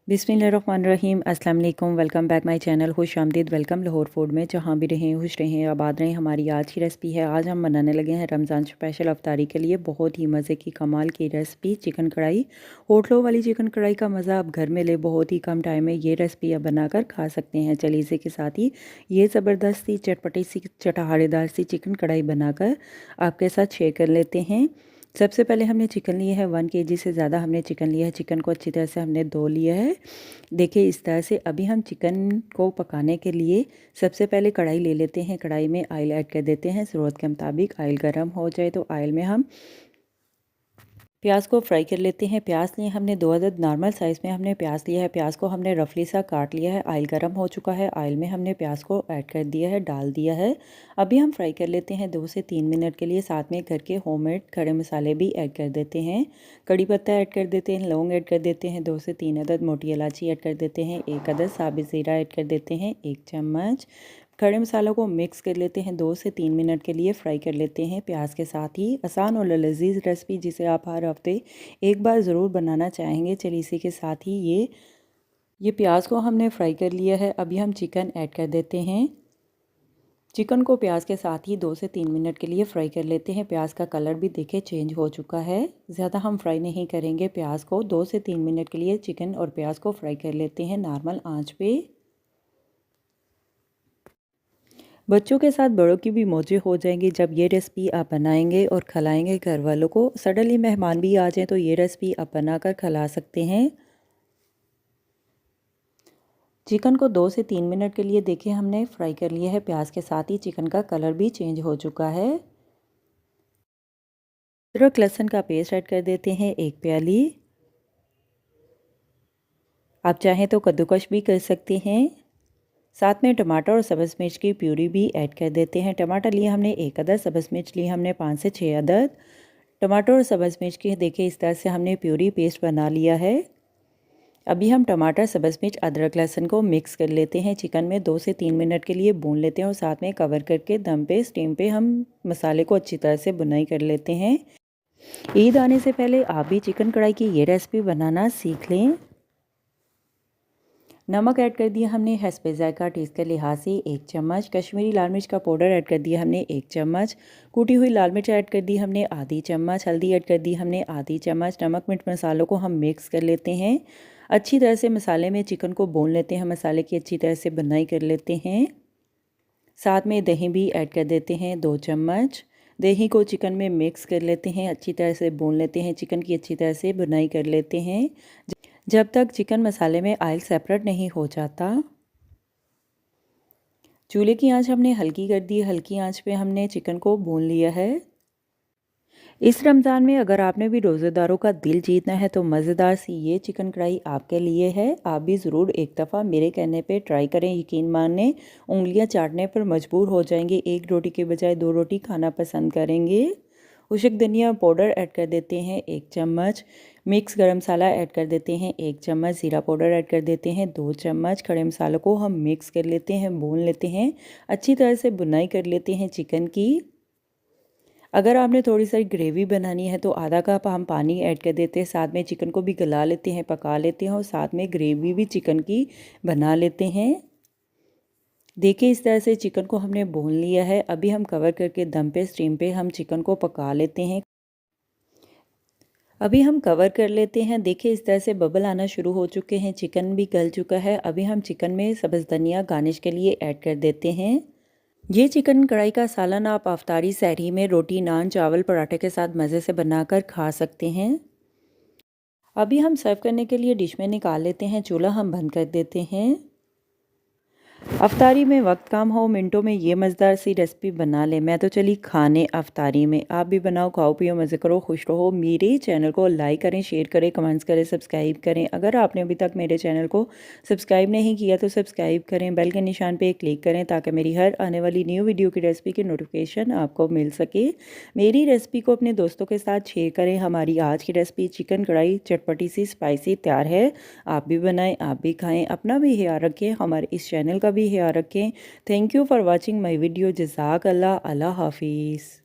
बिस्मिल्लाहिर्रहमानिर्रहीम अस्सलाम वालेकुम। Welcome back my channel. खुश आमदीद। वेलकम लाहौर फूड में। जहाँ भी रहें खुश रहें आबाद रहें। हमारी आज की रेसिपी है, आज हम बनाने लगे हैं रमज़ान स्पेशल अफ्तारी के लिए बहुत ही मज़े की कमाल की रेसिपी चिकन कढ़ाई। होटलों वाली चिकन कढ़ाई का मज़ा आप घर में ले बहुत ही कम टाइम में ये रेसिपी आप बनाकर खा सकते हैं। चलिए इसी के साथ ही ये ज़बरदस्त सी चटपटी सी चटहारेदार सी चिकन कढ़ाई बनाकर आपके साथ शेयर कर लेते हैं। सबसे पहले हमने चिकन लिया है 1 केजी से ज़्यादा हमने चिकन लिया है। चिकन को अच्छी तरह से हमने धो लिया है। देखिए इस तरह से। अभी हम चिकन को पकाने के लिए सबसे पहले कढ़ाई ले लेते हैं। कढ़ाई में ऑयल ऐड कर देते हैं। ज़रूरत के मुताबिक ऑयल गर्म हो जाए तो ऑयल में हम प्याज को फ्राई कर लेते हैं। प्याज लिए हमने 2 अदद नॉर्मल साइज़ में हमने प्याज लिया है। प्याज को हमने रफली सा काट लिया है। ऑयल गर्म हो चुका है। ऑयल में हमने प्याज को ऐड कर दिया है, डाल दिया है। अभी हम फ्राई कर लेते हैं 2 से 3 मिनट के लिए। साथ में घर के होममेड खड़े मसाले भी ऐड कर देते हैं। कड़ी पत्ता ऐड कर देते हैं, लौंग ऐड कर देते हैं, 2 से 3 अदद मोटी इलायची ऐड कर देते हैं, 1 अदद साबित ज़ीरा ऐड कर देते हैं, 1 चम्मच। खड़े मसालों को मिक्स कर लेते हैं। 2 से 3 मिनट के लिए फ्राई कर लेते हैं प्याज के साथ ही। आसान और लजीज रेसिपी जिसे आप हर हफ्ते एक बार ज़रूर बनाना चाहेंगे। चलिए इसी के साथ ही ये प्याज को हमने फ्राई कर लिया है। अभी हम चिकन ऐड कर देते हैं। चिकन को प्याज के साथ ही 2 से 3 मिनट के लिए फ्राई कर लेते हैं। प्याज का कलर भी देखिए चेंज हो चुका है। ज़्यादा हम फ्राई नहीं करेंगे प्याज को। 2 से 3 मिनट के लिए चिकन और प्याज को फ्राई कर लेते हैं नॉर्मल आंच पे। बच्चों के साथ बड़ों की भी मौजें हो जाएंगी जब ये रेसिपी आप बनाएंगे और खिलाएंगे घर वालों को। सडनली मेहमान भी आ जाएं तो ये रेसिपी आप बनाकर खिला सकते हैं। चिकन को 2 से 3 मिनट के लिए देखिए हमने फ्राई कर लिया है प्याज के साथ ही। चिकन का कलर भी चेंज हो चुका है। अदरक लहसुन का पेस्ट ऐड कर देते हैं 1 प्याली। आप चाहें तो कद्दूकश भी कर सकते हैं। साथ में टमाटर और सब्ज़ मिर्च की प्यूरी भी ऐड कर देते हैं। टमाटर लिए हमने 1 अदद, सब्ज़ मिर्च लिए हमने 5 से 6 अदद। टमाटर और सब्ज़ मिर्च की देखिए इस तरह से हमने प्यूरी पेस्ट बना लिया है। अभी हम टमाटर, सब्ज़ मिर्च, अदरक लहसुन को मिक्स कर लेते हैं। चिकन में 2 से 3 मिनट के लिए भून लेते हैं और साथ में कवर करके दम पे स्टीम पे हम मसाले को अच्छी तरह से बुनाई कर लेते हैं। ईद आने से पहले आप भी चिकन कढ़ाई की ये रेसिपी बनाना सीख लें। नमक ऐड कर दिया हमने हस्बे ज़ायका टेस्ट के लिहाज से 1 चम्मच। कश्मीरी लाल मिर्च का पाउडर ऐड कर दिया हमने 1 चम्मच। कूटी हुई लाल मिर्च ऐड कर दी हमने आधी चम्मच। हल्दी ऐड कर दी हमने आधी चम्मच। नमक मिर्च मसालों को हम मिक्स कर लेते हैं। अच्छी तरह से मसाले में चिकन को भून लेते हैं। मसाले की अच्छी तरह से बुनाई कर लेते हैं। साथ में दही भी ऐड कर देते हैं 2 चम्मच। दही को चिकन में मिक्स कर लेते हैं। अच्छी तरह से भून लेते हैं। चिकन की अच्छी तरह से बुनाई कर लेते हैं जब तक चिकन मसाले में ऑयल सेपरेट नहीं हो जाता। चूल्हे की आंच हमने हल्की कर दी। हल्की आंच पे हमने चिकन को भून लिया है। इस रमज़ान में अगर आपने भी रोज़ेदारों का दिल जीतना है तो मज़ेदार सी ये चिकन कढ़ाई आपके लिए है। आप भी ज़रूर एक दफ़ा मेरे कहने पे ट्राई करें। यकीन माने उंगलियां चाटने पर मजबूर हो जाएंगे। 1 रोटी के बजाय 2 रोटी खाना पसंद करेंगे। खुशक धनिया पाउडर ऐड कर देते हैं 1 चम्मच। मिक्स गरम मसाला ऐड कर देते हैं 1 चम्मच। ज़ीरा पाउडर ऐड कर देते हैं 2 चम्मच। खड़े मसालों को हम मिक्स कर लेते हैं, भून लेते हैं। अच्छी तरह से बुनाई कर लेते हैं चिकन की। अगर आपने थोड़ी सी ग्रेवी बनानी है तो आधा कप हम पानी ऐड कर देते हैं। साथ में चिकन को भी गला लेते हैं, पका लेते हैं और साथ में ग्रेवी भी चिकन की बना लेते हैं। देखिए इस तरह से चिकन को हमने भून लिया है। अभी हम कवर करके दम पे स्टीम पे हम चिकन को पका लेते हैं। अभी हम कवर कर लेते हैं। देखिए इस तरह से बबल आना शुरू हो चुके हैं। चिकन भी गल चुका है। अभी हम चिकन में सब्ज़ धनिया गार्निश के लिए ऐड कर देते हैं। ये चिकन कढ़ाई का सालन आप अफ्तारी सहरी में रोटी, नान, चावल, पराठे के साथ मज़े से बनाकर खा सकते हैं। अभी हम सर्व करने के लिए डिश में निकाल लेते हैं। चूल्हा हम बंद कर देते हैं। अफ्तारी में वक्त कम हो, मिनटों में ये मज़ेदार सी रेसिपी बना लें। मैं तो चली खाने अफ्तारी में। आप भी बनाओ, खाओ, पियो, मज़े करो, खुश रहो। मेरे चैनल को लाइक करें, शेयर करें, कमेंट्स करें, सब्सक्राइब करें। अगर आपने अभी तक मेरे चैनल को सब्सक्राइब नहीं किया तो सब्सक्राइब करें। बेल के निशान पर क्लिक करें ताकि मेरी हर आने वाली न्यू वीडियो की रेसिपी की नोटिफिकेशन आपको मिल सके। मेरी रेसिपी को अपने दोस्तों के साथ शेयर करें। हमारी आज की रेसिपी चिकन कढ़ाई चटपटी सी स्पाइसी तैयार है। आप भी बनाएं, आप भी खाएं, अपना भी ख्याल रखें, हमारे इस चैनल का भी ख्याल रखें। Thank you for watching my video. जज़ाक अल्लाह। अल्लाह हाफिज़।